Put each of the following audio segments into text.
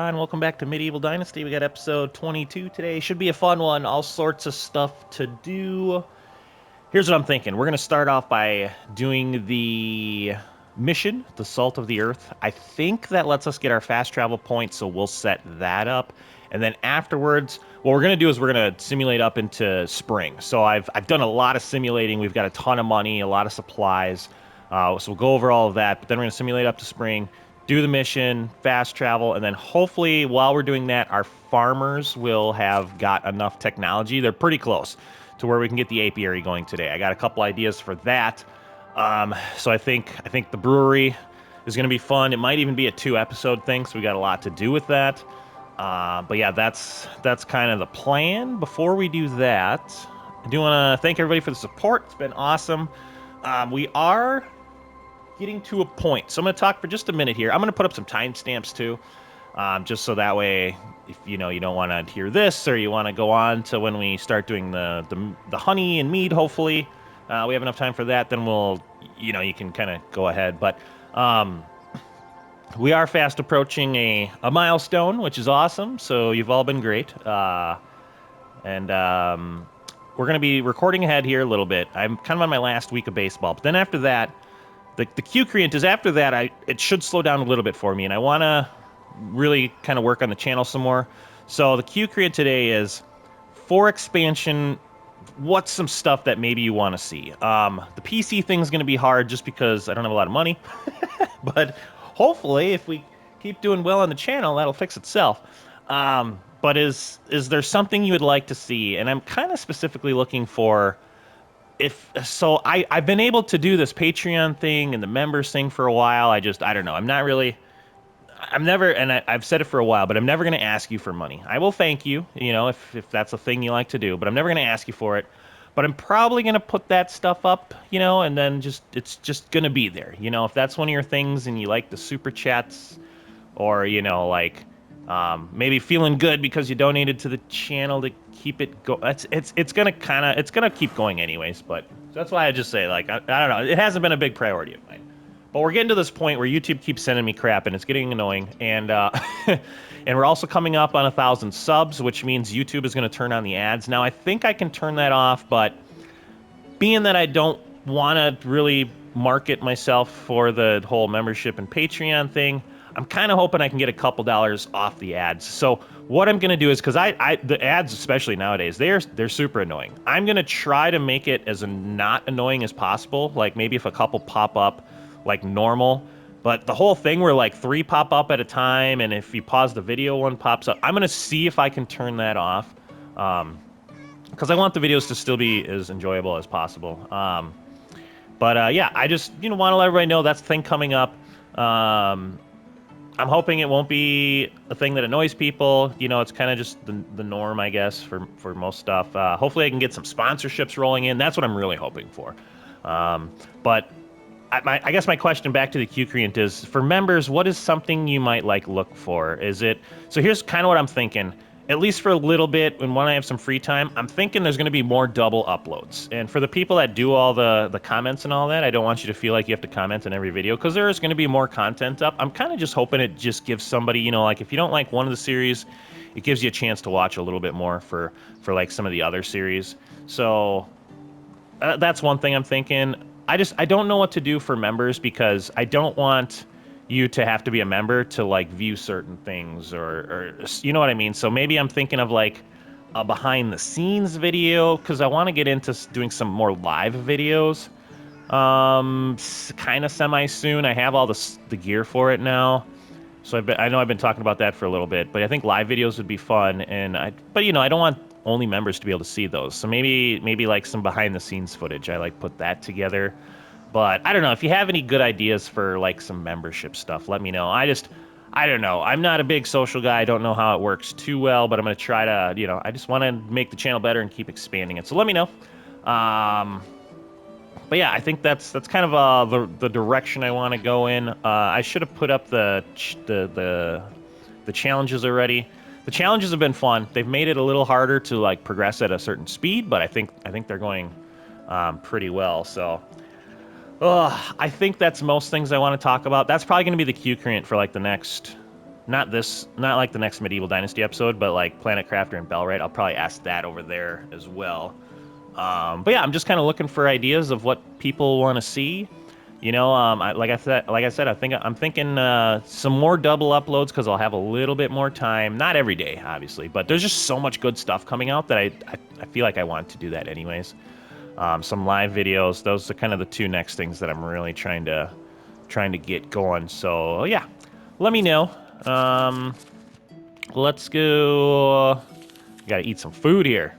everyone. Welcome back to Medieval Dynasty. We got episode 22 today. Should be a fun one. All sorts of stuff to do. Here's what I'm thinking. We're going to start off by doing the mission, the Salt of the Earth. I think that lets us get our fast travel points, so we'll set that up. And then afterwards, what we're going to do is we're going to simulate up into spring. So I've done a lot of simulating. We've got a ton of money, a lot of supplies. So we'll go over all of that. But then we're going to simulate up to spring, do the mission, fast travel, and then hopefully while we're doing that, our farmers will have got enough technology. They're pretty close to where we can get the apiary going today. I got a couple ideas for that. So I think the brewery is going to be fun. It might even be a 2-episode thing, so we got a lot to do with that. But yeah, that's kind of the plan. Before we do that, I do want to thank everybody for the support. It's been awesome. We are getting to a point. So I'm going to talk for just a minute here. I'm going to put up some timestamps too, just so that way, if you don't want to hear this or you want to go on to when we start doing the honey and mead, hopefully we have enough time for that, then we'll, you can kind of go ahead. But we are fast approaching a milestone, which is awesome. So you've all been great. And we're going to be recording ahead here a little bit. I'm kind of on my last week of baseball. But then after that, the Q creant is after that, it should slow down a little bit for me. And I want to really kind of work on the channel some more. So the Q creant today is, for expansion, what's some stuff that maybe you want to see? The PC thing's going to be hard just because I don't have a lot of money. But hopefully, if we keep doing well on the channel, that'll fix itself. But is there something you would like to see? And I'm kind of specifically looking for, I've been able to do this Patreon thing and the members thing for a while. I don't know. I've said it for a while, but I'm never going to ask you for money. I will thank you, if that's a thing you like to do, but I'm never going to ask you for it. But I'm probably going to put that stuff up, and then it's just going to be there. If that's one of your things and you like the super chats, or, maybe feeling good because you donated to the channel to keep it go. It's gonna keep going anyways. But that's why I just say, I don't know. It hasn't been a big priority of mine. But we're getting to this point where YouTube keeps sending me crap and it's getting annoying. And and we're also coming up on 1,000 subs, which means YouTube is going to turn on the ads. Now I think I can turn that off, but being that I don't want to really market myself for the whole membership and Patreon thing, I'm kind of hoping I can get a couple dollars off the ads. So what I'm going to do is, because the ads, especially nowadays, they're super annoying. I'm going to try to make it as not annoying as possible. Like maybe if a couple pop up like normal, but the whole thing where 3 pop up at a time, and if you pause the video, 1 pops up. I'm going to see if I can turn that off, because I want the videos to still be as enjoyable as possible. Yeah, I just want to let everybody know that's the thing coming up. I'm hoping it won't be a thing that annoys people. It's kind of just the norm, I guess, for most stuff. Hopefully I can get some sponsorships rolling in. That's what I'm really hoping for. But I guess my question back to the Q creant is, for members, what is something you might look for? So here's kind of what I'm thinking. At least for a little bit, and when I have some free time, I'm thinking there's going to be more double uploads. And for the people that do all the comments and all that, I don't want you to feel like you have to comment on every video, because there is going to be more content up. I'm kind of just hoping it just gives somebody, if you don't like one of the series, it gives you a chance to watch a little bit more for some of the other series. So that's one thing I'm thinking. I don't know what to do for members, because I don't want you to have to be a member to view certain things, or you know what I mean? So maybe I'm thinking of a behind the scenes video, because I want to get into doing some more live videos, kind of semi soon. I have all the gear for it now, so I know I've been talking about that for a little bit, but I think live videos would be fun. But I don't want only members to be able to see those, so maybe some behind the scenes footage. I put that together. But I don't know, if you have any good ideas for some membership stuff, let me know. I don't know. I'm not a big social guy. I don't know how it works too well, but I'm going to try to, I just want to make the channel better and keep expanding it. So let me know. But yeah, I think that's kind of the direction I want to go in. I should have put up the challenges already. The challenges have been fun. They've made it a little harder to progress at a certain speed, but I think they're going pretty well. So I think that's most things I want to talk about. That's probably going to be the Q creant for the next not like the next Medieval Dynasty episode, but like Planet Crafter and Bellwright. I'll probably ask that over there as well. But yeah, I'm just kind of looking for ideas of what people want to see. You know, like I said, I'm thinking some more double uploads because I'll have a little bit more time. Not every day, obviously, but there's just so much good stuff coming out that I feel like I want to do that anyways. Some live videos. Those are kind of the two next things that I'm really trying to get going. So yeah, let me know. Let's go. Gotta eat some food here.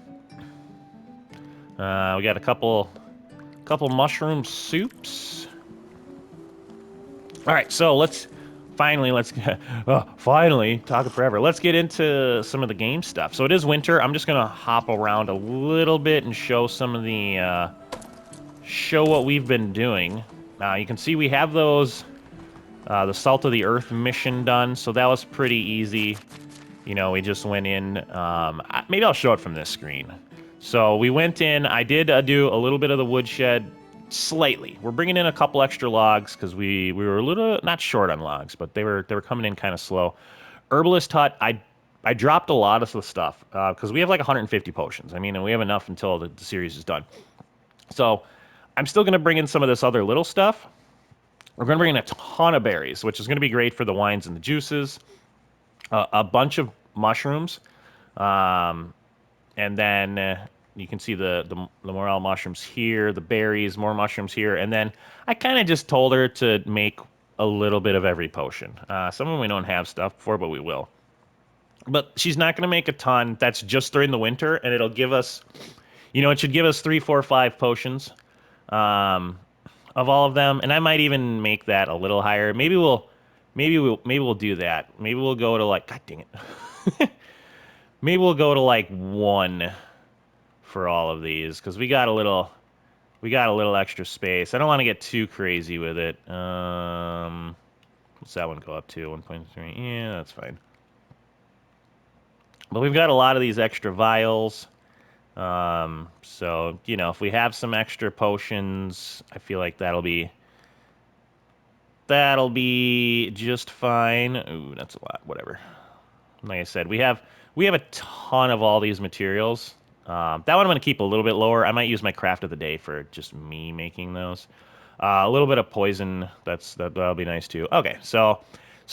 We got a couple mushroom soups. All right, so let's finally talking forever. Let's get into some of the game stuff. So it is winter. I'm just gonna hop around a little bit and show some of the show what we've been doing. You can see we have those the Salt of the Earth mission done, so that was pretty easy. You know, we just went in. Maybe I'll show it from this screen. So we went in. I did do a little bit of the woodshed, slightly. We're bringing in a couple extra logs because we were a little not short on logs, but they were coming in kind of slow. Herbalist hut. I dropped a lot of the stuff because we have like 150 potions. I mean, and we have enough until the series is done. So I'm still going to bring in some of this other little stuff. We're going to bring in a ton of berries, which is going to be great for the wines and the juices. A bunch of mushrooms. And then you can see the morel mushrooms here, the berries, more mushrooms here. And then I kind of just told her to make a little bit of every potion. Some of them we don't have stuff for, but we will. But she's not going to make a ton. That's just during the winter, and it'll give us, you know, it should give us 3, 4, 5 potions of all of them. And I might even make that a little higher. Maybe we'll do that. Maybe we'll go to like, God dang it. Maybe we'll go to like 1 for all of these because we got a little extra space. I don't want to get too crazy with it. What's that one go up to? 1.3. Yeah, that's fine. But we've got a lot of these extra vials. So you know, if we have some extra potions, I feel like that'll be just fine. Ooh, that's a lot. Whatever. Like I said, we have a ton of all these materials. That one I'm going to keep a little bit lower. I might use my craft of the day for just me making those. A little bit of poison. That'll be nice too. Okay, so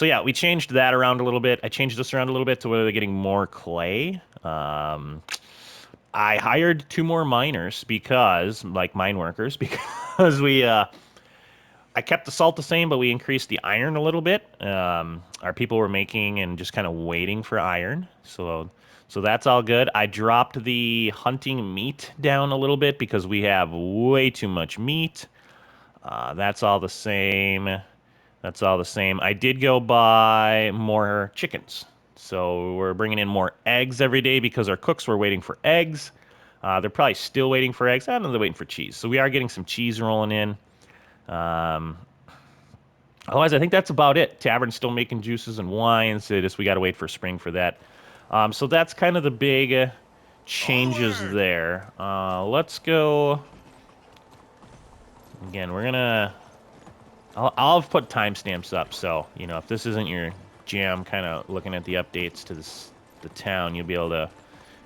yeah, we changed that around a little bit. I changed this around a little bit to where they're getting more clay. I hired 2 more miners because, like mine workers, because I kept the salt the same, but we increased the iron a little bit. Our people were making and just kind of waiting for iron, so that's all good. I dropped the hunting meat down a little bit because we have way too much meat. That's all the same. I did go buy more chickens, so we're bringing in more eggs every day because our cooks were waiting for eggs. They're probably still waiting for eggs. I don't know, they're waiting for cheese, so we are getting some cheese rolling in. Otherwise, I think that's about it. Tavern's still making juices and wines. We got to wait for spring for that. So that's kind of the big changes there. Let's go. Again, we're gonna. I'll put timestamps up, so you know if this isn't your jam, kind of looking at the updates to the town, you'll be able to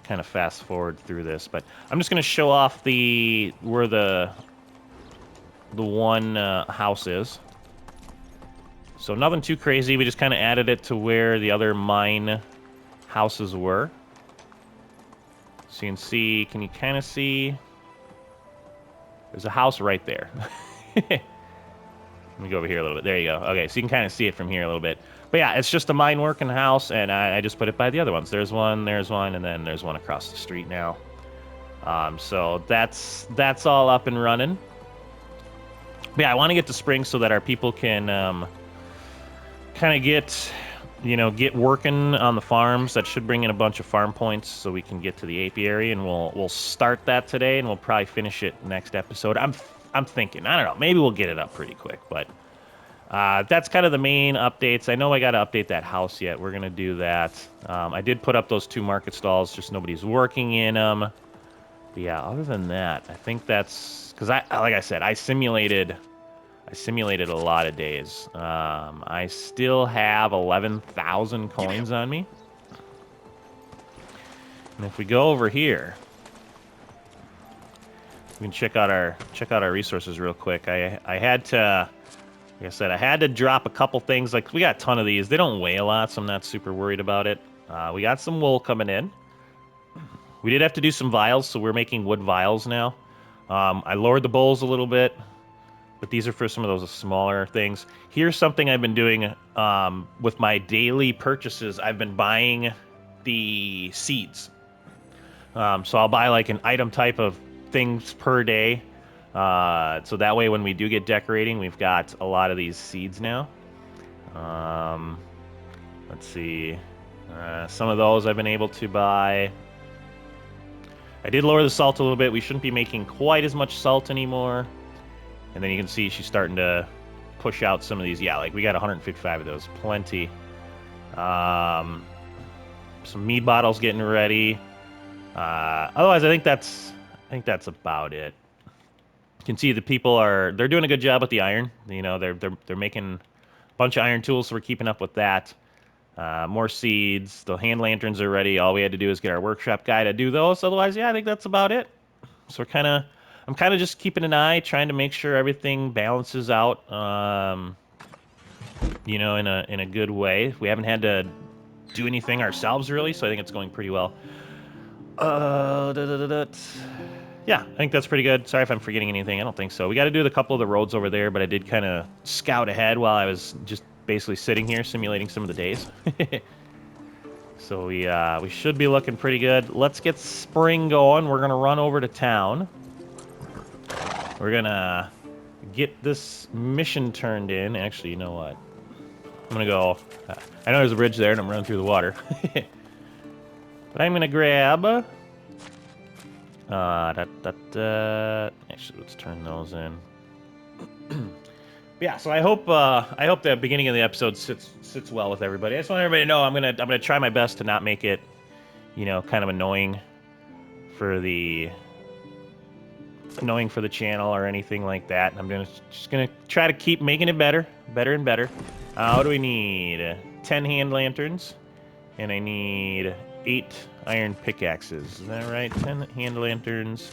kind of fast forward through this. But I'm just gonna show off where the one house is. So nothing too crazy. We just kind of added it to where the other mine houses were. So you can see, can you kind of see? There's a house right there. Let me go over here a little bit. There you go. Okay, so you can kind of see it from here a little bit. But yeah, it's just a mine working house, and I just put it by the other ones. There's one, and then there's one across the street now. So that's all up and running. But yeah, I want to get to spring so that our people can kind of get working on the farms. That should bring in a bunch of farm points so we can get to the apiary, and we'll start that today, and we'll probably finish it next episode. I'm thinking, I don't know, maybe we'll get it up pretty quick, but that's kind of the main updates. I know I got to update that house yet. We're going to do that. I did put up those 2 market stalls, just nobody's working in them. But yeah, other than that, I think that's... Because like I said, I simulated I simulated a lot of days. I still have 11,000 coins on me. And if we go over here, we can check out our resources real quick. I had to, like I said, I had to drop a couple things. Like, we got a ton of these. They don't weigh a lot, so I'm not super worried about it. We got some wool coming in. We did have to do some vials, so we're making wood vials now. I lowered the bowls a little bit, but these are for some of those smaller things. Here's something I've been doing with my daily purchases. I've been buying the seeds. So I'll buy like an item type of things per day. So that way when we do get decorating, we've got a lot of these seeds now. Let's see. Some of those I've been able to buy. I did lower the salt a little bit. We shouldn't be making quite as much salt anymore. And then you can see she's starting to push out some of these. Yeah, like we got 155 of those. Plenty. Some mead bottles getting ready. Otherwise, I think that's about it. You can see the people they're doing a good job with the iron. You know, they're making a bunch of iron tools, so we're keeping up with that. More seeds. The hand lanterns are ready. All we had to do is get our workshop guy to do those. Otherwise, yeah, I think that's about it. So I'm kind of just keeping an eye, trying to make sure everything balances out. You know, in a good way. We haven't had to do anything ourselves really, so I think it's going pretty well. Yeah, I think that's pretty good. Sorry if I'm forgetting anything. I don't think so. We got to do a couple of the roads over there, but I did kind of scout ahead while I was just basically sitting here simulating some of the days. So we should be looking pretty good. Let's get spring going. We're gonna run over to town. We're gonna get this mission turned in. Actually, you know what? I'm gonna go. I know there's a bridge there, and I'm running through the water. But I'm gonna grab. Actually, let's turn those in. Yeah, so I hope the beginning of the episode sits well with everybody. I just want everybody to know I'm gonna try my best to not make it, you know, kind of annoying for the channel or anything like that. I'm just gonna try to keep making it better and better. What do we need? 10 hand lanterns, and I need 8 iron pickaxes. Is that right? 10 hand lanterns.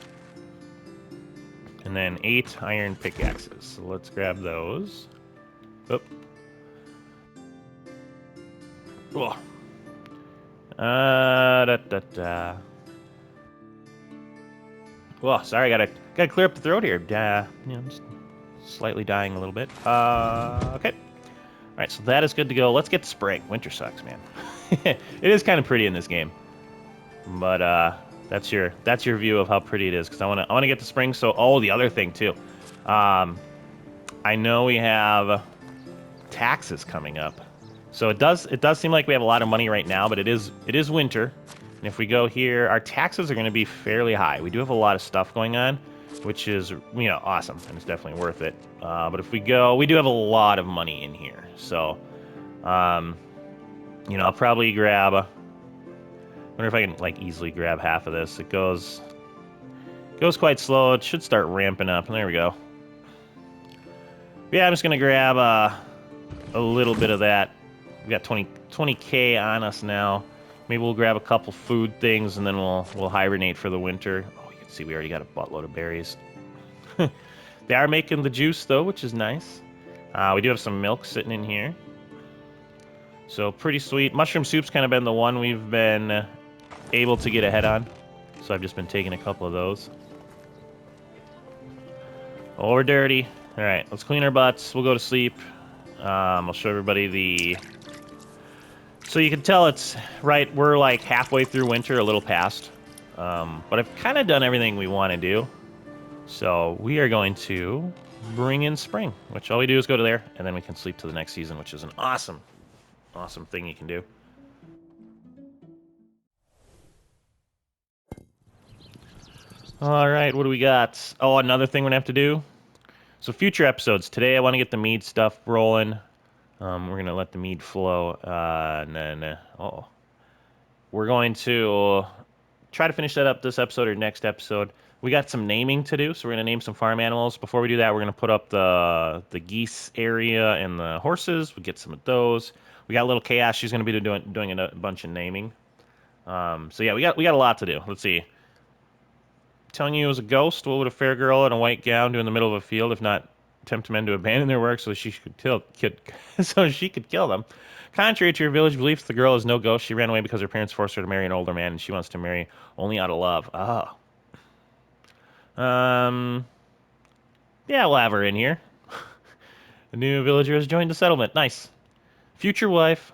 And then 8 iron pickaxes. So let's grab those. Oop. Oh. Well, sorry, gotta clear up the throat here. You know, just slightly dying a little bit. Okay. All right, so that is good to go. Let's get to spring. Winter sucks, man. It is kind of pretty in this game, but that's your view of how pretty it is. Because I want to get to spring. So the other thing too, I know we have taxes coming up. So it does seem like we have a lot of money right now, but it is winter. And if we go here, our taxes are going to be fairly high. We do have a lot of stuff going on, which is, you know, awesome, and it's definitely worth it. But if we go, we do have a lot of money in here. So, you know, I'll probably grab, I wonder if I can, like, easily grab half of this. It goes quite slow. It should start ramping up. And there we go. Yeah, I'm just going to grab a little bit of that. We got 20K on us now. Maybe we'll grab a couple food things, and then we'll hibernate for the winter. Oh, you can see we already got a buttload of berries. They are making the juice, though, which is nice. We do have some milk sitting in here. So pretty sweet. Mushroom soup's kind of been the one we've been able to get ahead on. So I've just been taking a couple of those. Oh, we're dirty. All right, let's clean our butts. We'll go to sleep. I'll show everybody the... So you can tell it's, right, we're like halfway through winter, a little past. But I've kind of done everything we want to do. So we are going to bring in spring, which all we do is go to there, and then we can sleep to the next season, which is an awesome thing you can do. All right, what do we got? Oh, another thing we're going to have to do. So future episodes. Today I want to get the mead stuff rolling. We're going to let the mead flow, and then, we're going to try to finish that up this episode or next episode. We got some naming to do, so we're gonna name some farm animals. Before we do that, we're gonna put up the geese area and the horses. We get some of those. We got a little chaos. She's gonna be doing a bunch of naming. So yeah, we got a lot to do. Let's see. Telling you it was a ghost. What would a fair girl in a white gown do in the middle of a field if not tempt men to abandon their work so she could kill them? Contrary to your village beliefs, the girl is no ghost. She ran away because her parents forced her to marry an older man, and she wants to marry only out of love. Oh. Yeah, we'll have her in here. A new villager has joined the settlement. Nice. Future wife.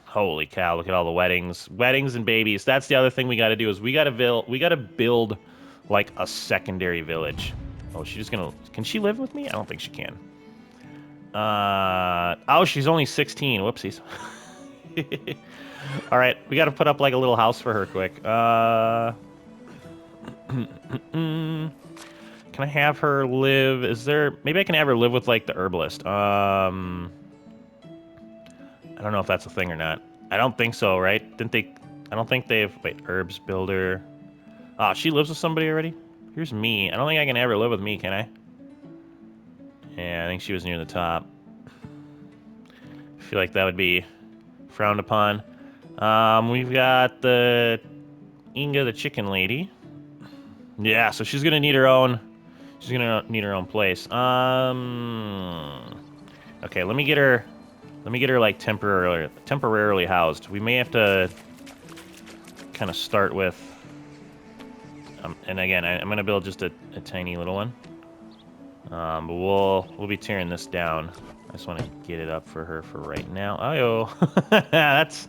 Holy cow! Look at all the weddings and babies. That's the other thing we got to do is we got to build like a secondary village. Oh, she's just gonna. Can she live with me? I don't think she can. Oh, she's only 16. Whoopsies. All right, we got to put up like a little house for her quick. Can I have her live? Is there? Maybe I can have her live with like the herbalist. I don't know if that's a thing or not. I don't think so, right? Didn't they? I don't think they've. Wait, herbs builder. Oh, she lives with somebody already? Here's me. I don't think I can ever live with me, can I? Yeah, I think she was near the top. I feel like that would be frowned upon. We've got the Inga, the chicken lady. Yeah, so she's gonna need her own. She's gonna need her own place. Okay, let me get her. Let me get her like temporarily housed. We may have to kind of start with. And again, I'm gonna build just a tiny little one. But we'll be tearing this down. I just want to get it up for her for right now. Oh, that's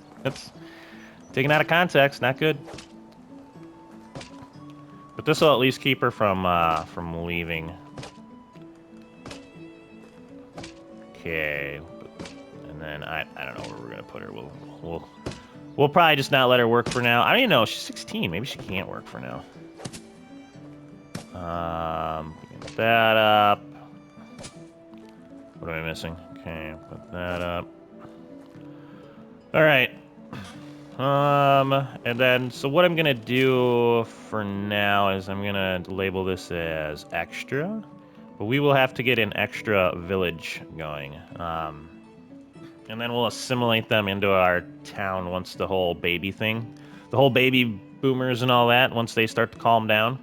taken out of context. Not good. But this will at least keep her from leaving. Okay. And then I don't know where we're gonna put her. We'll probably just not let her work for now. I don't even know. She's 16. Maybe she can't work for now. Get that up. What am I missing? Okay, put that up. All right. And then, so what I'm gonna do for now is I'm gonna label this as extra, but we will have to get an extra village going. And then we'll assimilate them into our town once the whole baby boomers and all that, once they start to calm down.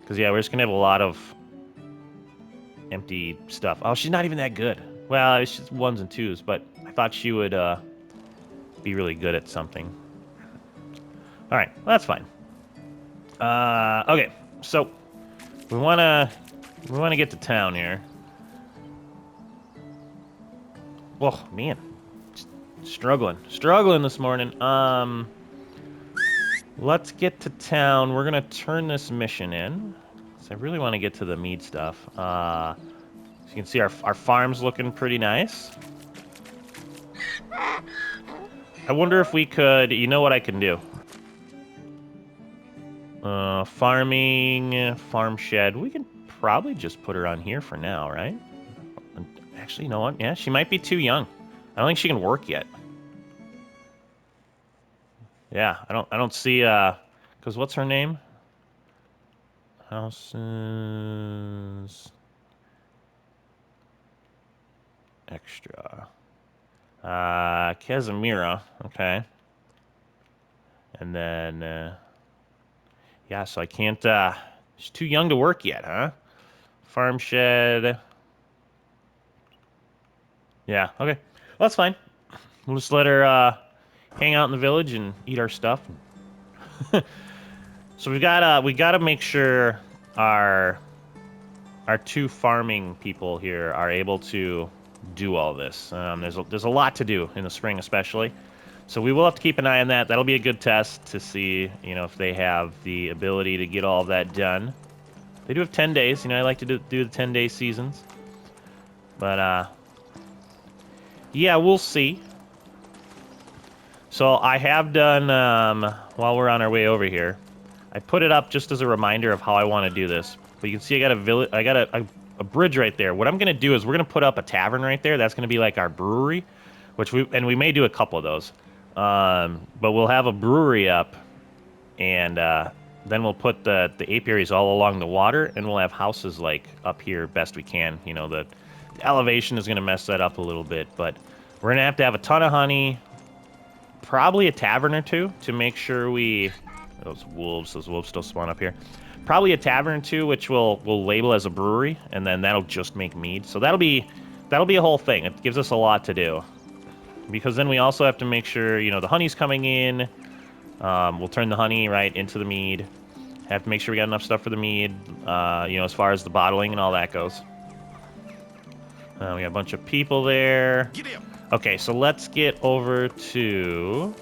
Because, yeah, we're just gonna have a lot of empty stuff. Oh, she's not even that good. Well, it's just ones and twos, but I thought she would, be really good at something. All right, well, that's fine. Okay, so we wanna get to town here. Oh man, struggling this morning. Let's get to town. We're gonna turn this mission in. So I really want to get to the Mead stuff. So you can see our farm's looking pretty nice. I wonder if we could. You know what I can do? Farming, farm shed. We can probably just put her on here for now, right? Actually, you know what? Yeah, she might be too young. I don't think she can work yet. Yeah, I don't see, because what's her name? Houses... Extra. Casimira, okay. And then, yeah, so I can't, she's too young to work yet, huh? Farm shed. Yeah, okay. Well, that's fine. We'll just let her, hang out in the village and eat our stuff. So we gotta make sure our two farming people here are able to do all this. There's a lot to do in the spring, especially. So we will have to keep an eye on that. That'll be a good test to see, you know, if they have the ability to get all of that done. They do have 10 days. You know, I like to do the 10-day seasons. But yeah, we'll see. So I have done, while we're on our way over here, I put it up just as a reminder of how I want to do this. But you can see I got a bridge right there. What I'm going to do is we're going to put up a tavern right there. That's going to be like our brewery, we may do a couple of those. But we'll have a brewery up, and Then we'll put the apiaries all along the water, and we'll have houses like up here best we can. You know, the elevation is going to mess that up a little bit, but we're going to have a ton of honey, probably a tavern or two to make sure we... Those wolves still spawn up here. Probably a tavern or two, which we'll label as a brewery, and then that'll just make mead. So that'll be a whole thing. It gives us a lot to do. Because then we also have to make sure, you know, the honey's coming in. We'll turn the honey right into the mead. Have to make sure we got enough stuff for the mead, you know, as far as the bottling and all that goes. We got a bunch of people there. Okay, so let's get over to...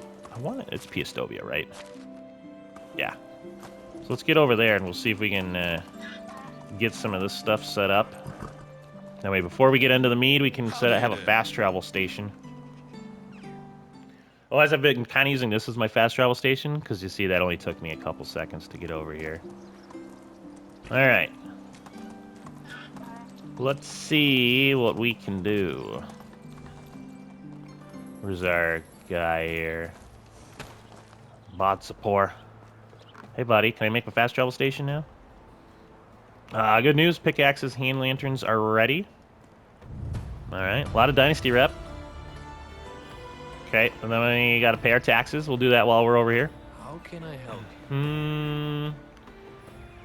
It's Piastovia, right? Yeah. So let's get over there and we'll see if we can get some of this stuff set up. That way, before we get into the mead, we can have a fast travel station. Otherwise, I've been kind of using this as my fast travel station, because you see that only took me a couple seconds to get over here. Alright. Let's see what we can do. Where's our guy here? Botsapor. Hey, buddy, can I make a fast travel station now? Good news, pickaxes, hand lanterns are ready. Alright, a lot of Dynasty rep. Okay, and then we gotta pay our taxes. We'll do that while we're over here. How can I help?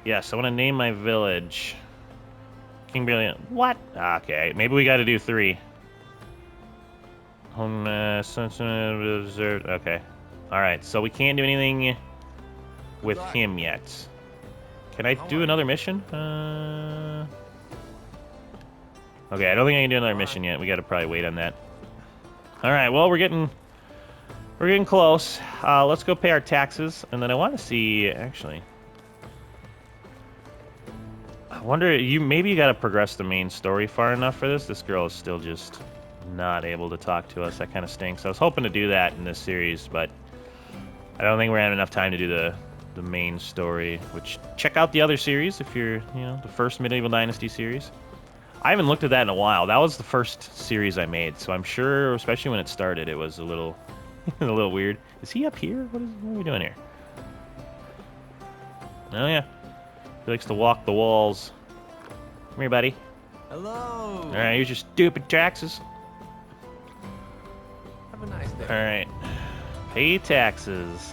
Yes, I want to name my village. King Brilliant. What? Okay, maybe we gotta do 3. Home, okay. Alright, so we can't do anything with him yet. Can I do another mission? Okay, I don't think I can do another mission yet. We gotta probably wait on that. Alright, well, we're getting close. Let's go pay our taxes, and then I want to see, actually... I wonder, maybe you gotta progress the main story far enough for this. This girl is still just not able to talk to us. That kind of stinks. I was hoping to do that in this series, but I don't think we're having enough time to do the main story, which, check out the other series if you're, you know, the first Medieval Dynasty series. I haven't looked at that in a while. That was the first series I made, so I'm sure, especially when it started, it was a little, a little weird. Is he up here? What are we doing here? Oh yeah, he likes to walk the walls. Come here, buddy. Hello. All right, here's your stupid taxes. Have a nice day. All right, pay taxes.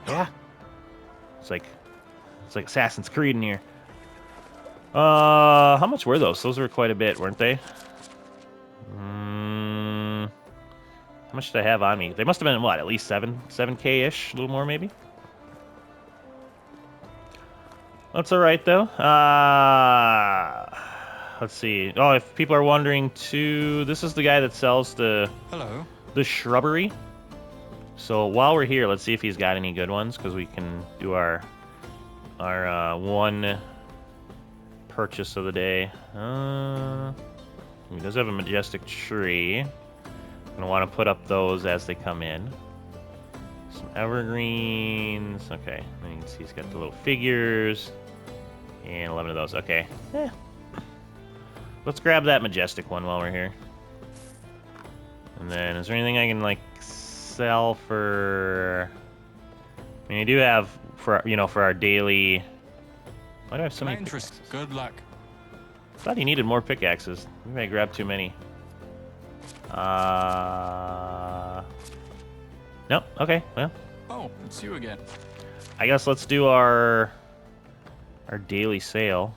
Yeah, it's like Assassin's Creed in here. How much were those? Those were quite a bit, weren't they? How much did I have on me? They must have been, what, at least 7K-ish? A little more, maybe? That's alright, though. Let's see. Oh, if people are wondering, too, this is the guy that sells the shrubbery. So while we're here, let's see if he's got any good ones, because we can do our one purchase of the day. He does have a majestic tree. I'm gonna want to put up those as they come in. Some evergreens. Okay, and you can see he's got the little figures. And 11 of those. Okay. Let's grab that majestic one while we're here. And then, is there anything I can, like, sell for... I mean, I do have, for, you know, for our daily... Why do I have so many pickaxes? Good luck. I thought he needed more pickaxes. Maybe I grabbed too many. No. Okay. Well. Oh, it's you again. I guess let's do our daily sale.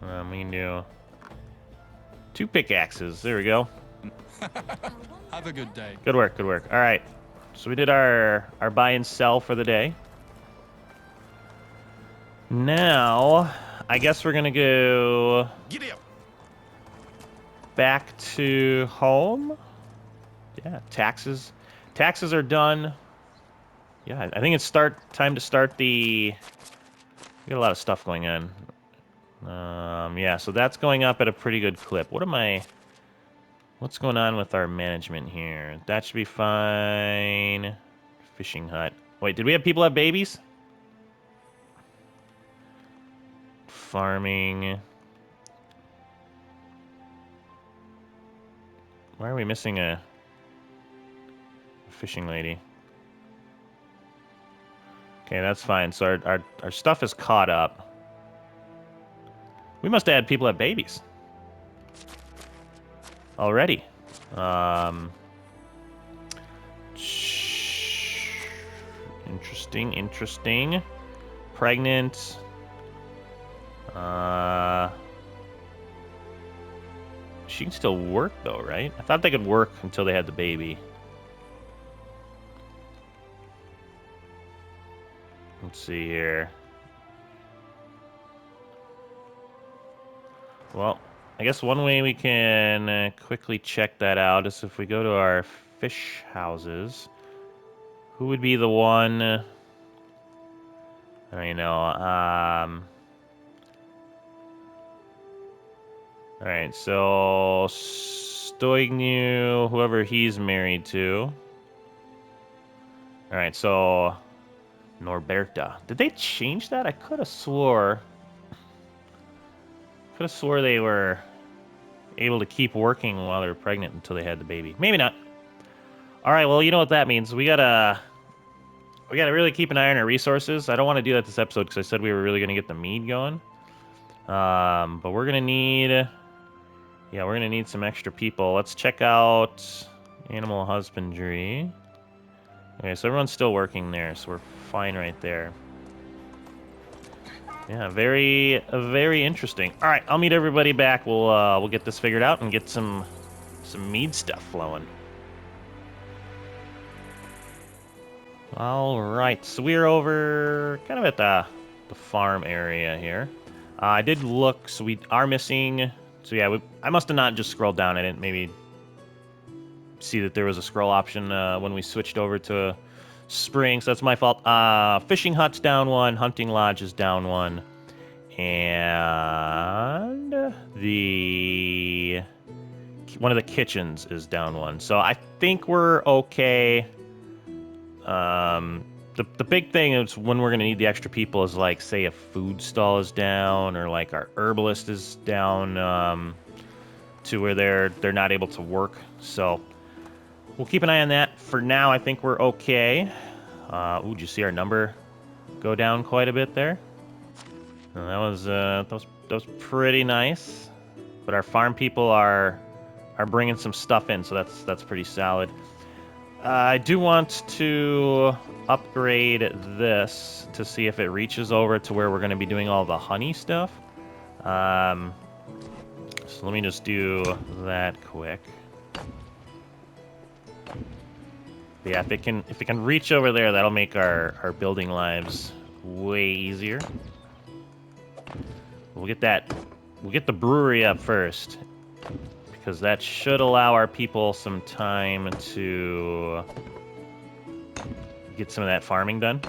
We can do 2 pickaxes. There we go. Have a good day. Good work. Good work. All right. So we did our buy and sell for the day. Now, I guess we're gonna go back to home. Yeah, taxes. Taxes are done. Yeah, I think it's time to start the... We got a lot of stuff going on. Yeah, so that's going up at a pretty good clip. What's going on with our management here? That should be fine. Fishing hut. Wait, did we have people have babies? Farming. Why are we missing a fishing lady? Okay, that's fine. So our stuff is caught up. We must have had people have babies already. Interesting. Pregnant. She can still work though, right? I thought they could work until they had the baby. Let's see here. Well, I guess one way we can quickly check that out is if we go to our fish houses. Who would be the one? I don't know. All right, so Stoignu, whoever he's married to. All right, so Norberta. Did they change that? I could have swore they were able to keep working while they were pregnant until they had the baby. Maybe not. All right, well, you know what that means. We gotta really keep an eye on our resources. I don't want to do that this episode because I said we were really gonna get the mead going. But we're gonna need, we're gonna need some extra people. Let's check out animal husbandry. Okay, so everyone's still working there, so we're fine right there. Yeah, very interesting. All right, I'll meet everybody back. We'll get this figured out and get some mead stuff flowing. All right, so we're over kind of at the farm area here. I did look, so we are missing. So yeah, I must have not just scrolled down. I didn't maybe see that there was a scroll option when we switched over to spring, so that's my fault. Fishing hut's down one, hunting lodge is down one, and one of the kitchens is down one. So I think we're okay. The big thing is when we're gonna need the extra people is like, say, a food stall is down or like our herbalist is down to where they're not able to work. So we'll keep an eye on that. For now, I think we're okay. Ooh, did you see our number go down quite a bit there? That was pretty nice. But our farm people are bringing some stuff in, so that's pretty solid. I do want to upgrade this to see if it reaches over to where we're going to be doing all the honey stuff. So let me just do that quick. Yeah, if it can reach over there, that'll make our building lives way easier. We'll get the brewery up first, because that should allow our people some time to get some of that farming done.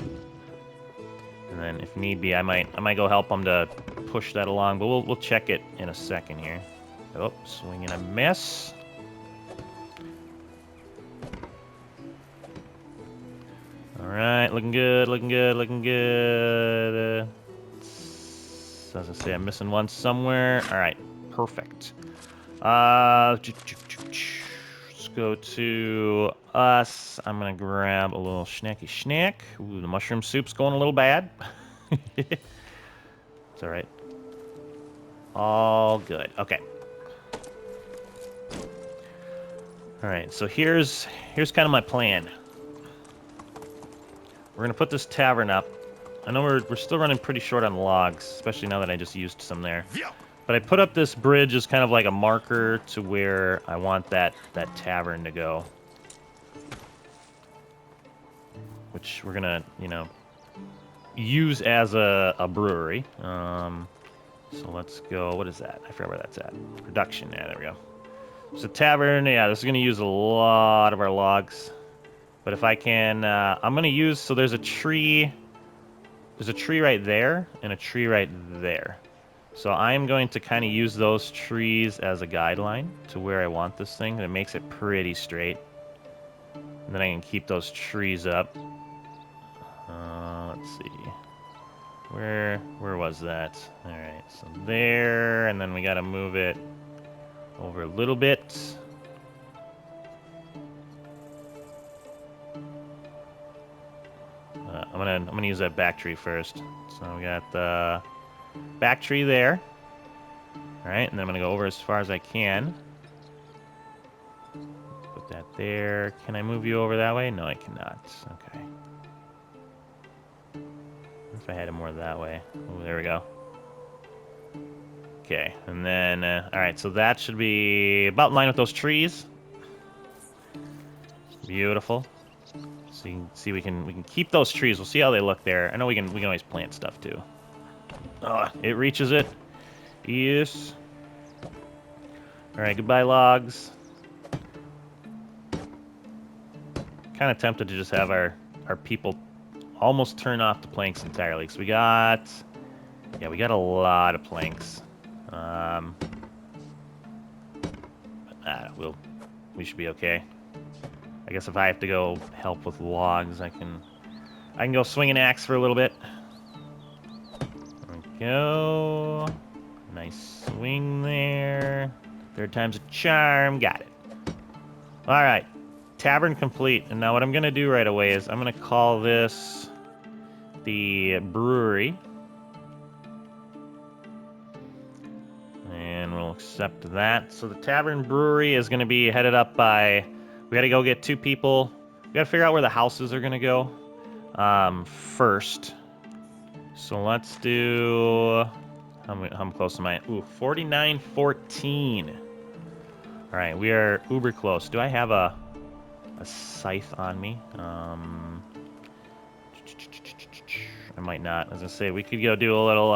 And then, if need be, I might go help them to push that along. But we'll check it in a second here. Oh, swing and a miss. All right, looking good. So as I say, I'm missing one somewhere. All right, perfect. Let's go to us. I'm gonna grab a little snacky snack. Ooh, the mushroom soup's going a little bad. It's all right. All good. Okay. All right. So here's kind of my plan. We're gonna put this tavern up. I know we're still running pretty short on logs, especially now that I just used some there. But I put up this bridge as kind of like a marker to where I want that tavern to go. Which we're gonna, use as a brewery. So let's go, what is that? I forgot where that's at. Production, yeah, there we go. So tavern, yeah, this is gonna use a lot of our logs. But if I can, I'm gonna use, so there's a tree right there and a tree right there. So I'm going to kind of use those trees as a guideline to where I want this thing. That makes it pretty straight. And then I can keep those trees up. Let's see. Where was that? All right, so there, and then we got to move it over a little bit. I'm gonna gonna use that back tree first. So we got the back tree there. All right, and then I'm gonna go over as far as I can. Put that there. Can I move you over that way? No, I cannot. Okay. If I had it more that way. Oh, there we go. Okay, and then, all right, so that should be about in line with those trees. Beautiful. So you can see we can keep those trees. We'll see how they look there. I know we can always plant stuff too. It reaches it. Yes. All right, goodbye logs. Kind of tempted to just have our people almost turn off the planks entirely, because we got a lot of planks. We should be okay. I guess if I have to go help with logs, I can go swing an axe for a little bit. There we go. Nice swing there. Third time's a charm. Got it. All right. Tavern complete. And now what I'm going to do right away is I'm going to call this the brewery. And we'll accept that. So the tavern brewery is going to be headed up by... We got to go get 2 people. We got to figure out where the houses are going to go first. So let's do... How close am I? Ooh, 49-14. All right, we are uber close. Do I have a scythe on me? I might not. I was gonna say we could go do a little.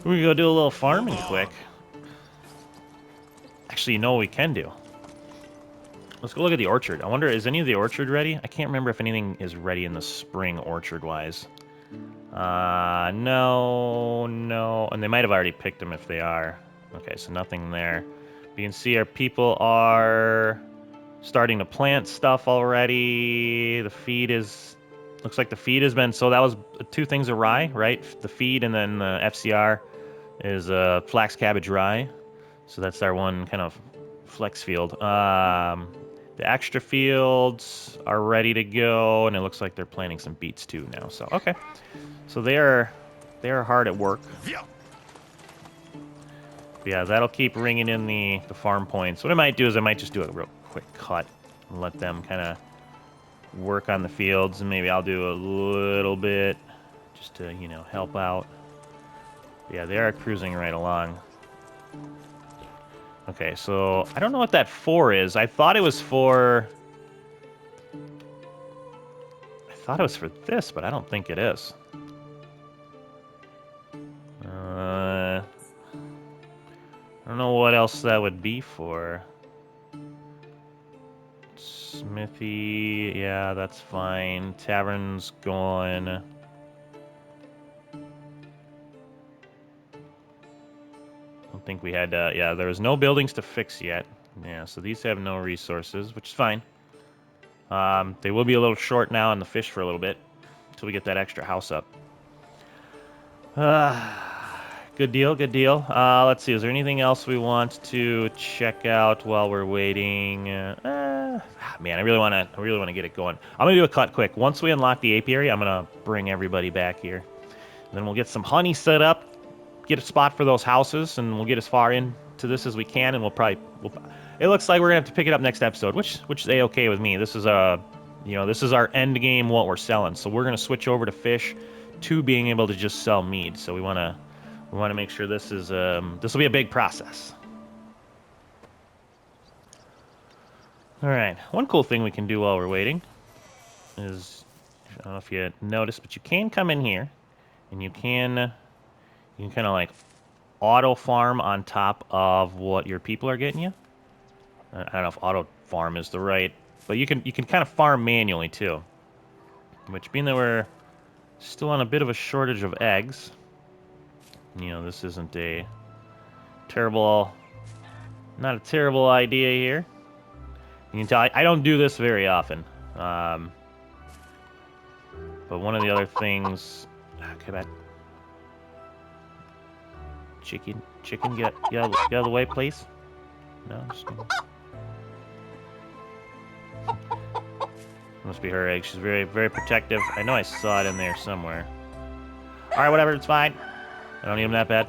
We could go do a little farming quick. Actually, you know what we can do? Let's go look at the orchard. I wonder, is any of the orchard ready? I can't remember if anything is ready in the spring orchard-wise. No, and they might have already picked them if they are. Okay, so nothing there. You can see our people are starting to plant stuff already. The feed is... Looks like the feed has been... So that was 2 things of rye, right? The feed and then the FCR is flax cabbage rye. So that's our one kind of flex field. The extra fields are ready to go, and it looks like they're planting some beets too now. So, okay. So they are hard at work. Yeah, that'll keep ringing in the farm points. What I might do is I might just do a real quick cut and let them kind of work on the fields, and maybe I'll do a little bit just to, you know, help out. Yeah, they are cruising right along. Okay, so I don't know what that 4 is. I thought it was for this, but I don't think it is. I don't know what else that would be for. Smithy, yeah, that's fine. Tavern's going. I don't think we had, yeah, there was no buildings to fix yet. Yeah, so these have no resources, which is fine. They will be a little short now on the fish for a little bit, until we get that extra house up. Good deal, good deal. Let's see, is there anything else we want to check out while we're waiting? Man, I really want to get it going. I'm gonna do a cut quick. Once we unlock the apiary, I'm gonna bring everybody back here. And then we'll get some honey set up, get a spot for those houses, and we'll get as far into this as we can, and it looks like we're gonna have to pick it up next episode, which is a-okay with me. This is this is our end game, what we're selling. So we're gonna switch over to fish, to being able to just sell mead. So we wanna make sure this will be a big process. All right, one cool thing we can do while we're waiting is, I don't know if you noticed, but you can come in here, and you can kind of like auto farm on top of what your people are getting you. I don't know if auto farm is the right, but you can kind of farm manually too. Which, being that we're still on a bit of a shortage of eggs, you know, this isn't not a terrible idea here. You can tell I don't do this very often. But one of the other things... Okay, bad. Chicken, get out of the way, please. No, just... Must be her egg. She's very, very protective. I know I saw it in there somewhere. All right, whatever. It's fine. I don't need them that bad.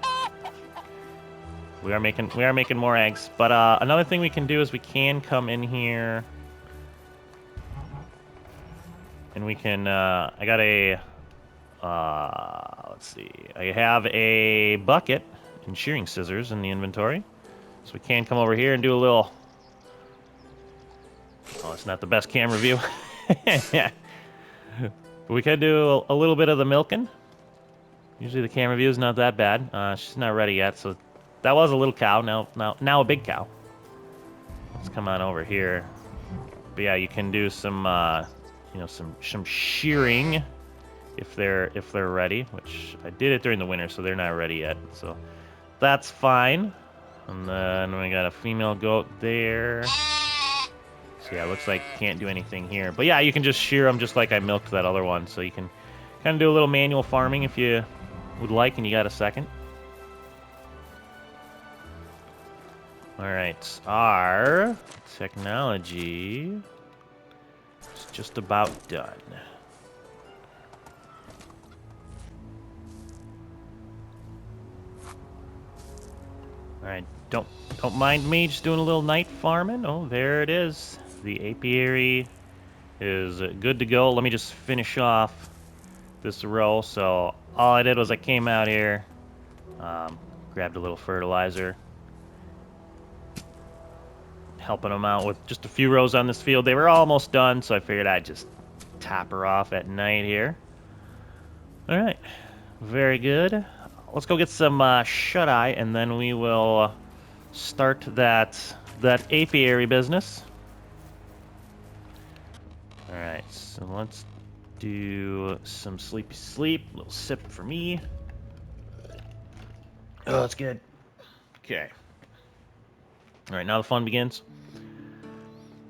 We are making more eggs. But another thing we can do is we can come in here, and we can. I got a. Let's see. I have a bucket and shearing scissors in the inventory, so we can come over here and do a little. Oh, it's not the best camera view. But we can do a little bit of the milking. Usually the camera view is not that bad. She's not ready yet, so that was a little cow. Now a big cow. Let's come on over here. But yeah, you can do some, some shearing if they're ready. Which I did it during the winter, so they're not ready yet. So that's fine. And then we got a female goat there. So yeah, it looks like can't do anything here. But yeah, you can just shear them just like I milked that other one. So you can kind of do a little manual farming if you would like, and you got a second. All right, our technology is just about done. All right, don't mind me just doing a little night farming. Oh, there it is. The apiary is good to go. Let me just finish off this row. So all I did was I came out here, grabbed a little fertilizer, helping them out with just a few rows on this field. They were almost done, so I figured I'd just top her off at night here. All right, very good. Let's go get some shut-eye, and then we will start that apiary business. All right, so let's do some sleepy sleep. A little sip for me. Oh, that's good. Okay. All right, now the fun begins.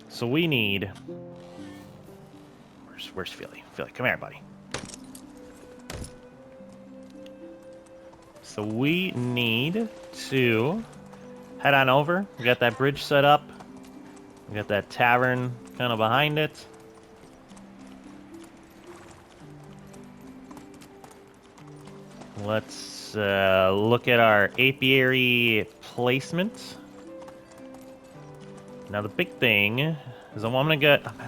So we need. Where's Philly? Philly, come here, buddy. So we need to head on over. We got that bridge set up. We got that tavern kind of behind it. Let's look at our apiary placement. Now the big thing is I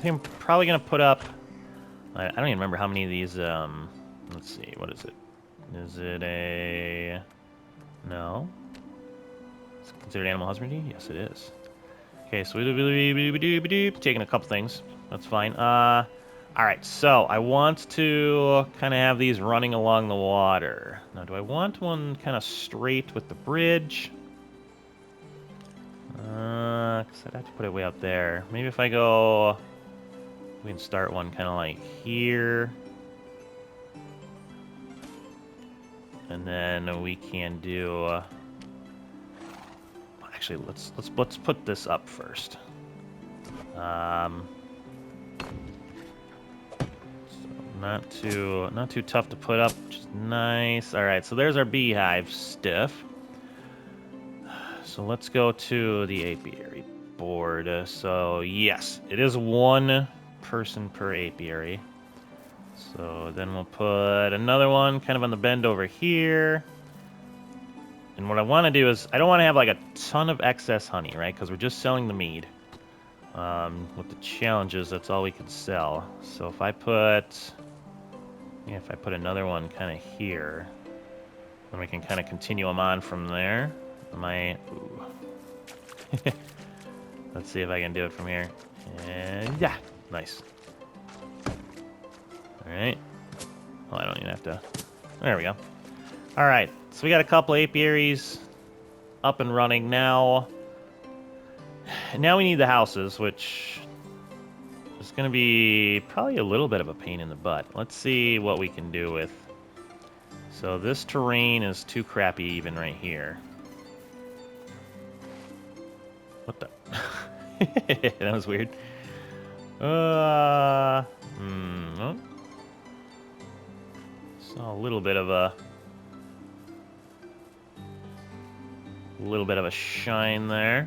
think I'm probably gonna put up. I don't even remember how many of these. Let's see, what is it? Is it a? No. Is it considered animal husbandry? Yes, it is. Okay, so taking a couple things. That's fine. All right. So I want to kind of have these running along the water. Now, do I want one kind of straight with the bridge? 'Cause I'd have to put it way up there. Maybe if I go, we can start one kind of like here. And then we can do. Actually, let's put this up first. So not too tough to put up, just nice. All right, so there's our beehive stiff. So let's go to the apiary board. So yes, it is one person per apiary. So then we'll put another one kind of on the bend over here. And what I want to do is, I don't want to have like a ton of excess honey, right? Because we're just selling the mead. With the challenges, that's all we can sell. So if I put another one kind of here, then we can kind of continue them on from there. Ooh. Let's see if I can do it from here. And yeah, nice. All right. Well, I don't even have to. There we go. All right. So we got a couple apiaries up and running now. Now we need the houses, which is going to be probably a little bit of a pain in the butt. Let's see what we can do with. So this terrain is too crappy even right here. What the? That was weird. Oh. Saw a little bit of a shine there.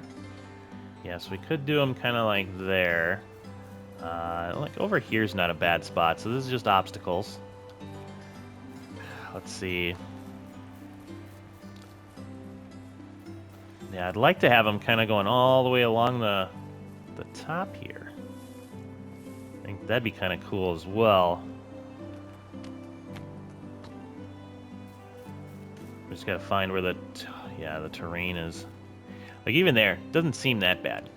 Yes, we could do them kind of like there. Like over here's not a bad spot, so this is just obstacles. Let's see. Yeah, I'd like to have them kind of going all the way along the top here. I think that'd be kind of cool as well. We just gotta find where the terrain is. Like even there, doesn't seem that bad.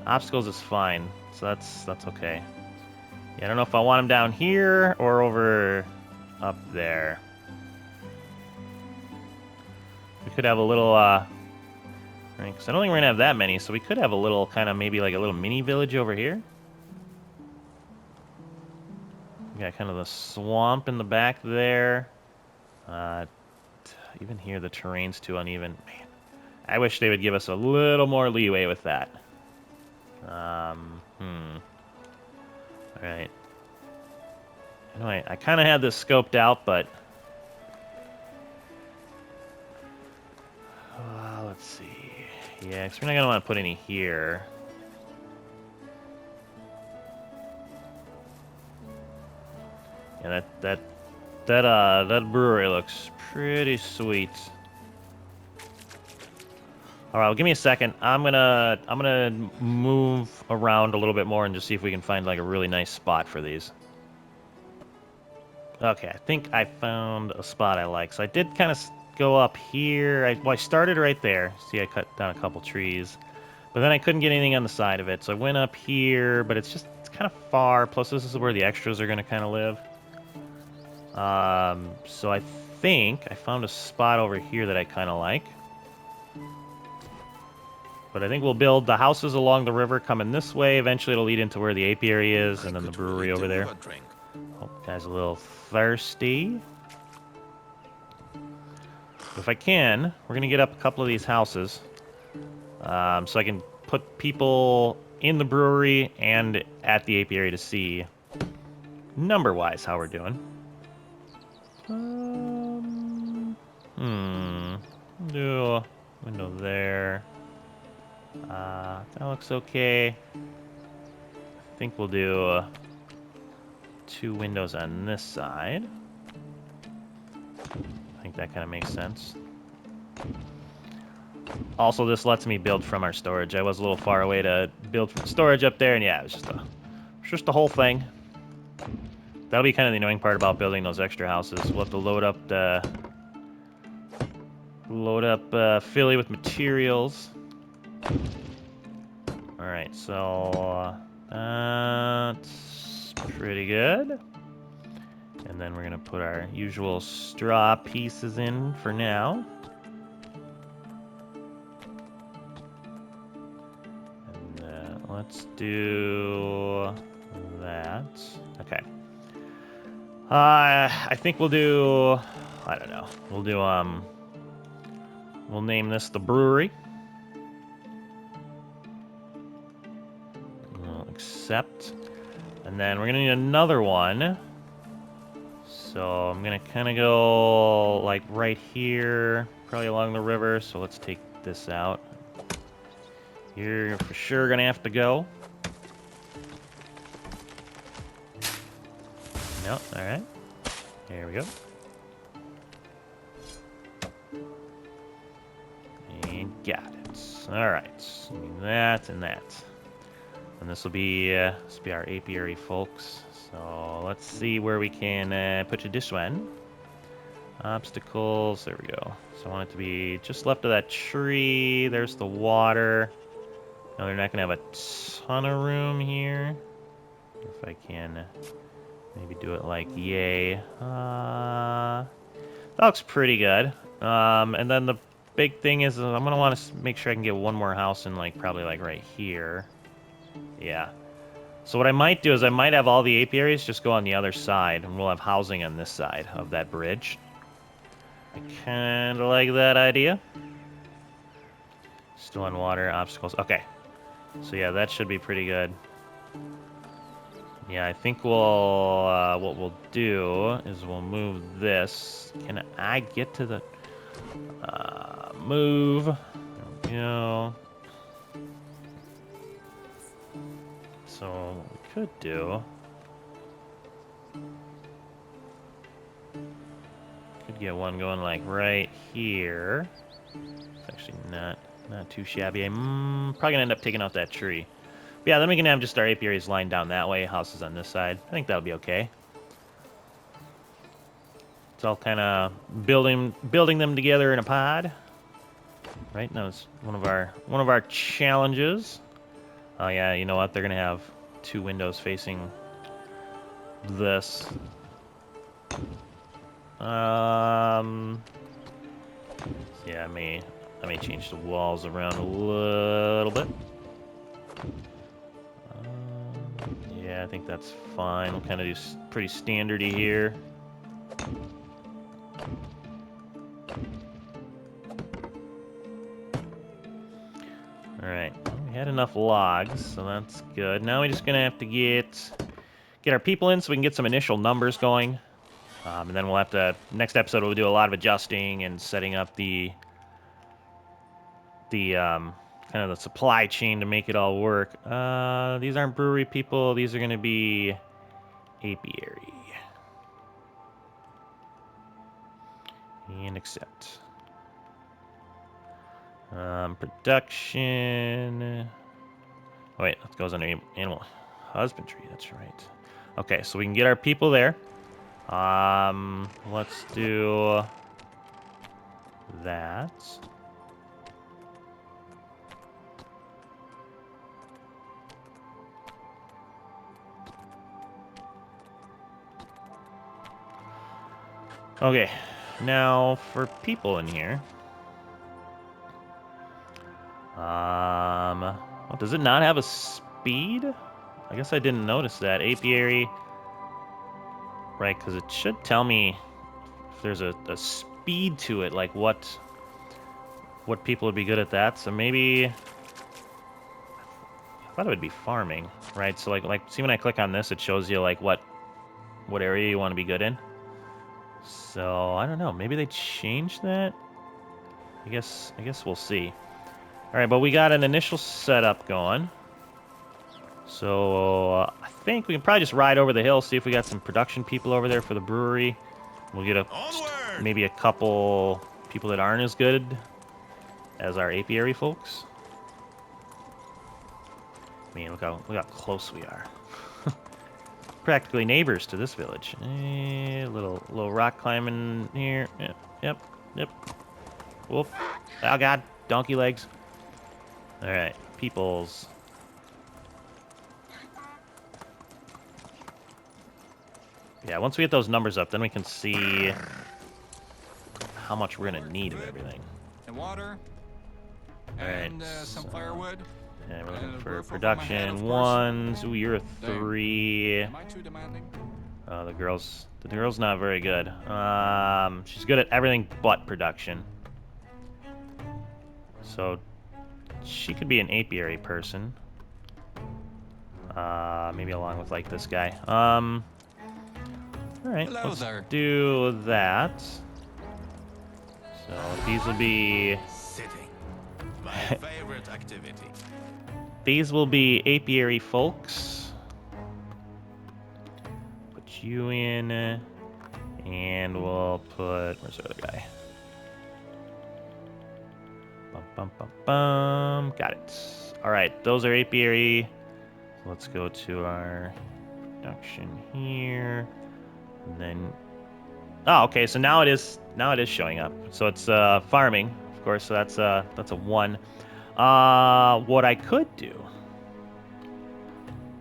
Obstacles is fine, so that's okay. Yeah, I don't know if I want them down here or over up there. We could have a little, right, because I don't think we're gonna have that many, so we could have a little kind of maybe like a little mini village over here. We got kind of the swamp in the back there. Even here, the terrain's too uneven. Man, I wish they would give us a little more leeway with that. All right. Anyway, I kind of had this scoped out, but let's see. Yeah, because we're not gonna want to put any here. Yeah, that brewery looks pretty sweet. All right, well, give me a second. I'm gonna move around a little bit more and just see if we can find like a really nice spot for these. Okay, I think I found a spot I like. So I did kind of go up here. I started right there. See, I cut down a couple trees. But then I couldn't get anything on the side of it. So I went up here, but it's kind of far. Plus, this is where the extras are going to kind of live. So I think I found a spot over here that I kind of like. But I think we'll build the houses along the river coming this way. Eventually, it'll lead into where the apiary is, and then the brewery over there. Oh, guy's a little thirsty. If I can, we're going to get up a couple of these houses. So I can put people in the brewery and at the apiary to see, number-wise, how we're doing. Do a window there. That looks okay. I think we'll do 2 windows on this side. I think that kind of makes sense. Also, this lets me build from our storage. I was a little far away to build from storage up there, and yeah, it was just a whole thing. That'll be kind of the annoying part about building those extra houses. We'll have to load up Philly with materials. All right, so that's pretty good. And then we're gonna put our usual straw pieces in for now. And let's do that. Okay. I think we'll do, I don't know. We'll do, we'll name this the brewery. We'll accept. And then we're gonna need another one. So I'm gonna kind of go like right here, probably along the river. So let's take this out. You're for sure gonna have to go. No, all right. There we go. And got it. All right. That and that. And this will be our apiary, folks. So let's see where we can put this one. Obstacles. There we go. So I want it to be just left of that tree. There's the water. No, they're not gonna have a ton of room here. If I can maybe do it like yay. That looks pretty good. And then the big thing is I'm gonna want to make sure I can get one more house in probably right here. Yeah. So what I might do is I might have all the apiaries just go on the other side, and we'll have housing on this side of that bridge. I kind of like that idea. Still on water, obstacles. Okay. So yeah, that should be pretty good. Yeah, I think we'll, what we'll do is we'll move this. Can I get to the, move. There we go. So could do. Could get one going like right here. It's actually not too shabby. I'm probably gonna end up taking out that tree. But yeah, then we can have just our apiaries lined down that way, houses on this side. I think that'll be okay. It's all kind of building them together in a pod. Right? That was one of our challenges. Oh yeah, you know what? They're gonna have 2 windows facing this. Yeah, I may change the walls around a little bit. Yeah, I think that's fine. We'll kind of do pretty standardy here. All right, we had enough logs, so that's good. Now we're just gonna have to get our people in so we can get some initial numbers going, and then we'll have to next episode we'll do a lot of adjusting and setting up the kind of the supply chain to make it all work. These aren't brewery people. These are gonna be apiary. And accept. Production. Oh, wait, that goes under animal husbandry. That's right. Okay, so we can get our people there. Let's do that. Okay, now for people in here. Well, does it not have a speed? I guess I didn't notice that. Apiary. Right, because it should tell me if there's a speed to it, like what people would be good at that. So maybe I thought it would be farming, right? So like see when I click on this, it shows you like what area you want to be good in. So I don't know. Maybe they changed that. I guess we'll see. All right, but we got an initial setup going. So I think we can probably just ride over the hill, see if we got some production people over there for the brewery. We'll get maybe a couple people that aren't as good as our apiary folks. I mean, look how close we are. Practically neighbors to this village. Little rock climbing here. Yep. Whoop. Oh god, donkey legs. All right, peoples. Yeah, once we get those numbers up, then we can see how much we're gonna need of everything. And water. And some firewood. Yeah, we're looking for production ones. Ooh, you're a 3. Am I too demanding? The girl's not very good. She's good at everything but production. So she could be an apiary person. Maybe along with like this guy. All right, let's do that. So these will be sitting. My favorite activity. These will be apiary folks. Put you in, and we'll put where's the other guy? Got it. All right, those are apiary. So let's go to our production here, and then. Oh, okay. So now it is showing up. So it's farming, of course. So that's a 1. What I could do.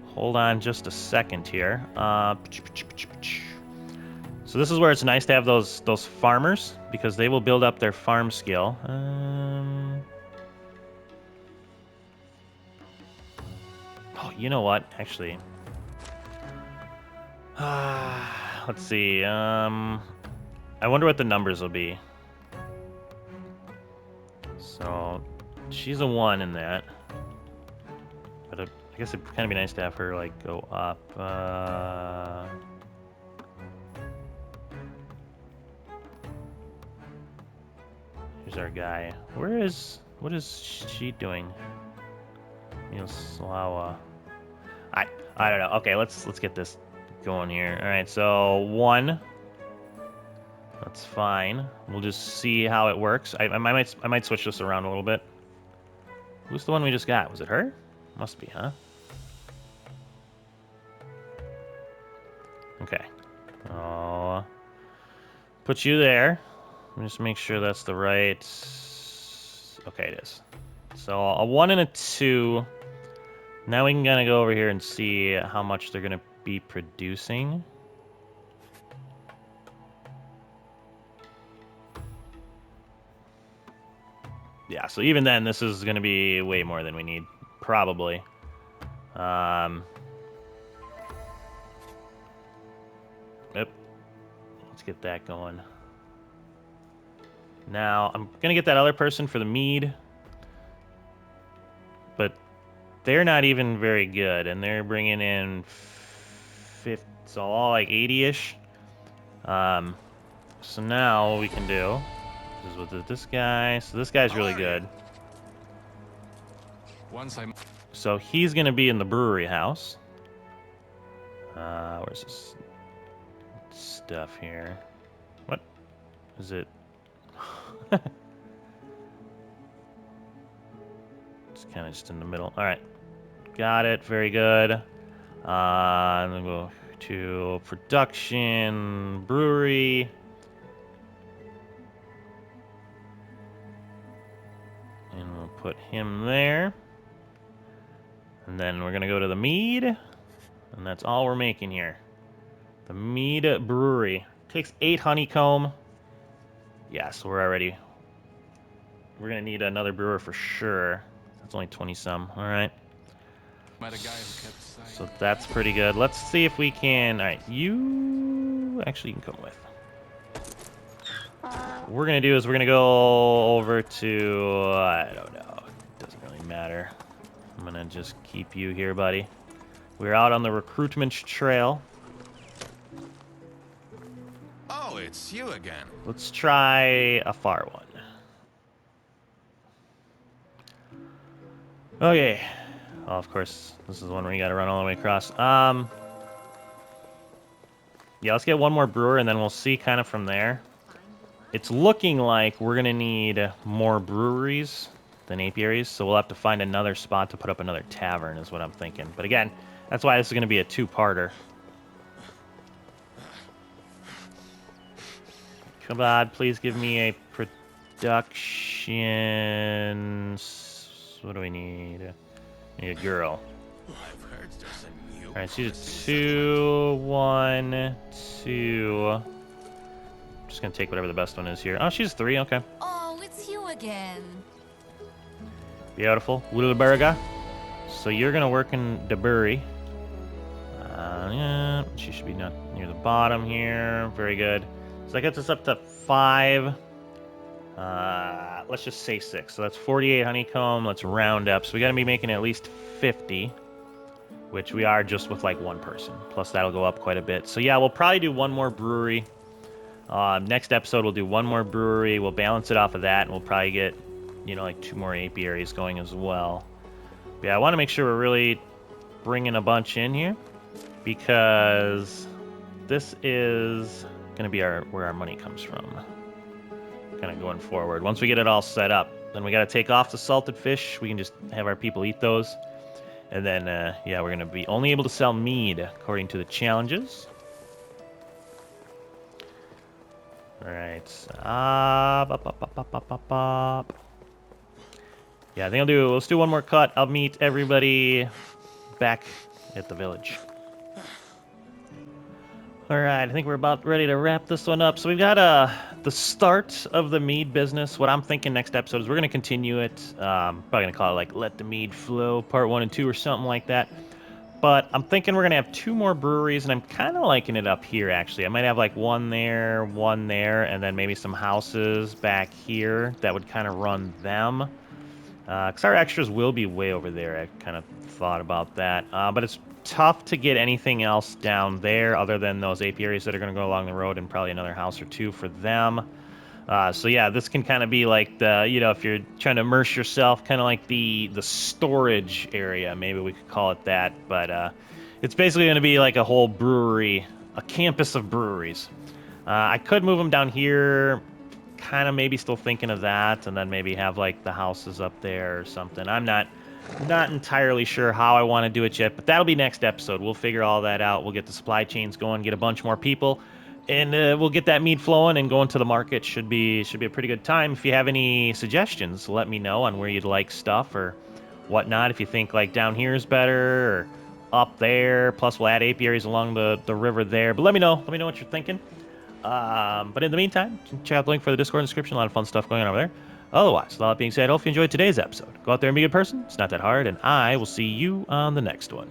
Hold on just a second here. So this is where it's nice to have those farmers because they will build up their farm skill. Oh, you know what? Actually, let's see. I wonder what the numbers will be. So she's a 1 in that, but I guess it'd kind of be nice to have her like go up. Here's our guy. What is she doing? Slawa. I don't know. Okay, let's get this going here. All right, so 1. That's fine. We'll just see how it works. I might switch this around a little bit. Who's the one we just got? Was it her? Must be, huh? Okay. Oh, put you there. Let me just make sure that's the right. Okay, it is. So a 1 and a 2. Now we can kind of go over here and see how much they're gonna be producing. Yeah, so even then, this is going to be way more than we need, probably. Yep. Let's get that going. Now, I'm going to get that other person for the mead. But they're not even very good, and they're bringing in 50, so all like 80-ish. So now what we can do is with this guy. So this guy's really good. Once I'm. So he's going to be in the brewery house. Where's this stuff here? What is it? It's kind of just in the middle. All right. Got it. Very good. And then go to production, brewery. And we'll put him there. And then we're going to go to the mead. And that's all we're making here. The Mead Brewery. Takes 8 honeycomb. Yeah, so we're going to need another brewer for sure. That's only 20-some. All right. Met a guy who kept saying. So that's pretty good. Let's see if we can... All right, you... Actually, you can come with. What we're going to do is we're going to go over to... I don't know. It doesn't really matter. I'm going to just keep you here, buddy. We're out on the recruitment trail. Oh, it's you again. Let's try a far one. Okay. Oh, of course, this is the one where you got to run all the way across. Yeah, let's get one more brewer, and then we'll see kind of from there. It's looking like we're going to need more breweries than apiaries, so we'll have to find another spot to put up another tavern is what I'm thinking. But again, that's why this is going to be a 2-parter. Come on, please give me a production... What do we need? We need a girl. I've heard there's a new. Alright, she's 2, 1, 2. Just gonna take whatever the best one is here. Oh, she's 3, okay. Oh, it's you again. Beautiful. Wilburga. So you're gonna work in the brewery. Yeah, she should be not near the bottom here. Very good. So that gets us up to 5. Let's just say 6. So that's 48 honeycomb. Let's round up. So we got to be making at least 50, which we are just with like one person. Plus that'll go up quite a bit. So yeah, we'll probably do one more brewery. Next episode, we'll do one more brewery. We'll balance it off of that, and we'll probably get, like 2 more apiaries going as well. But yeah, I want to make sure we're really bringing a bunch in here, because this is going to be where our money comes from. Kind of going forward. Once we get it all set up, then we got to take off the salted fish. We can just have our people eat those. And then, yeah, we're going to be only able to sell mead according to the challenges. All right. Yeah, I think let's do one more cut. I'll meet everybody back at the village. All right, I think we're about ready to wrap this one up. So we've got the start of the mead business. What I'm thinking next episode is we're going to continue it. Probably going to call it like Let the Mead Flow Part 1 and 2 or something like that. But I'm thinking we're going to have 2 more breweries, and I'm kind of liking it up here, actually. I might have like one there, and then maybe some houses back here that would kind of run them. Because our extras will be way over there. I kind of thought about that. But it's tough to get anything else down there other than those apiaries that are going to go along the road, and probably another house or 2 for them. So yeah, this can kind of be like the, if you're trying to immerse yourself, kind of like the storage area. Maybe we could call it that. But it's basically going to be like a whole brewery, a campus of breweries. I could move them down here, kind of maybe still thinking of that, and then maybe have like the houses up there or something. I'm not entirely sure how I want to do it yet, but that'll be next episode. We'll figure all that out. We'll get the supply chains going, get a bunch more people, and we'll get that mead flowing and going to the market. Should be a pretty good time. If you have any suggestions, let me know on where you'd like stuff or whatnot. If you think like down here is better or up there, plus we'll add apiaries along the river there. But let me know. Let me know what you're thinking. But in the meantime, check out the link for the Discord description. A lot of fun stuff going on over there. Otherwise, with all that being said, I hope you enjoyed today's episode. Go out there and be a good person. It's not that hard, and I will see you on the next one.